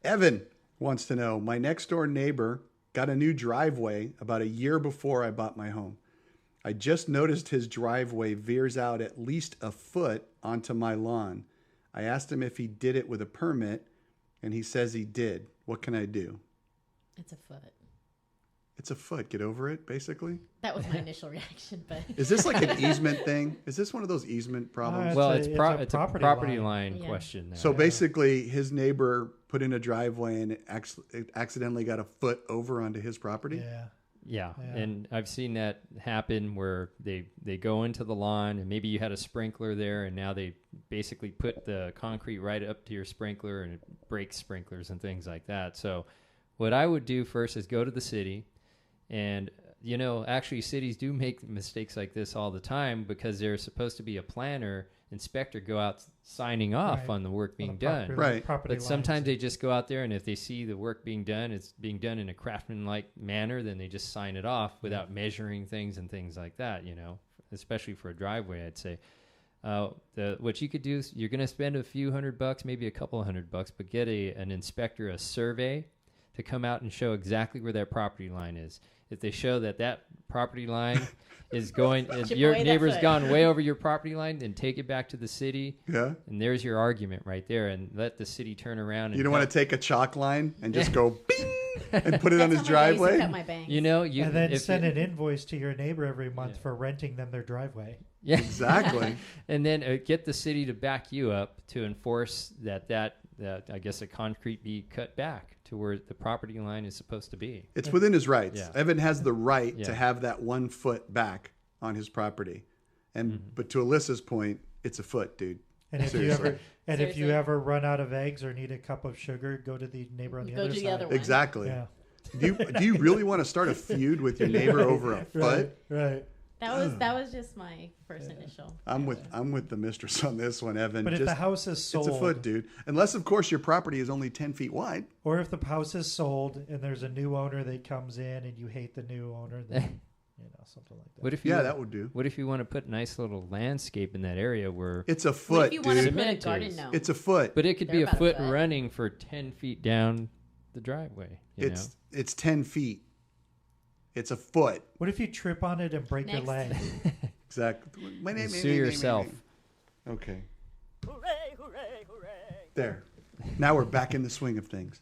Evan wants to know, my next door neighbor got a new driveway about a year before I bought my home. I just noticed his driveway veers out at least a foot onto my lawn. I asked him if he did it with a permit, and he says he did. What can I do? It's a foot. It's a foot. Get over it, basically. That was my initial reaction, but Is this like an easement thing? Is this one of those easement problems? Well, it's it's a a property property line. line Yeah. question. There. So basically, his neighbor put in a driveway and it accidentally got a foot over onto his property. Yeah. Yeah, Yeah. and I've seen that happen where they go into the lawn and maybe you had a sprinkler there and now they basically put the concrete right up to your sprinkler and it breaks sprinklers and things like that. So what I would do first is go to the city and, actually cities do make mistakes like this all the time because there's supposed to be a planner, inspector go out signing off Right. on the work being On the done. Right. Property But lines. sometimes they just go out there and if they see the work being done, it's being done in a craftsman-like manner, then they just sign it off without measuring things and things like that, especially for a driveway, I'd say. What you could do is you're going to spend a few $100, maybe a couple $100, but get an inspector, a survey to come out and show exactly where that property line is. If they show that property line is going, if Chip your away that neighbor's foot. gone way over your property line, then take it back to the city. Yeah. And there's your argument right there, and let the city turn around. And You don't want to take a chalk line and just go bing and put it that's on his how I used to driveway? cut my bangs. and then if send you- an invoice to your neighbor every month Yeah. for renting them their driveway. Yeah, Exactly. and then get the city to back you up to enforce that I guess a concrete be cut back to where the property line is supposed to be. It's within his rights. Yeah. Evan has the right Yeah. to have that 1 foot back on his property. And Mm-hmm. but to Alyssa's point, it's a foot, dude. And if Seriously. if you Seriously. ever run out of eggs or need a cup of sugar, go to the neighbor on the Go other to the side. other one. Exactly. Yeah. Do you really want to start a feud with your neighbor over a foot? Right. That was just my first initial. I'm with the mistress on this one, Evan. But if the house is sold, it's a foot, dude. Unless, of course, your property is only 10 feet wide. or if the house is sold and there's a new owner that comes in and you hate the new owner, then something like that. What if you? Yeah, that would do. What if you want to put nice little landscape in that area where? It's a What foot, if you want to dude. put a Cement garden? is. No. It's a foot. But it could be They're a about a foot foot. running for 10 feet down the driveway. It's 10 feet. It's a foot. What if you trip on it and break your Next. leg? Exactly. My name. Sue yourself. Okay. Hooray, hooray, hooray. There. Now we're back in the swing of things.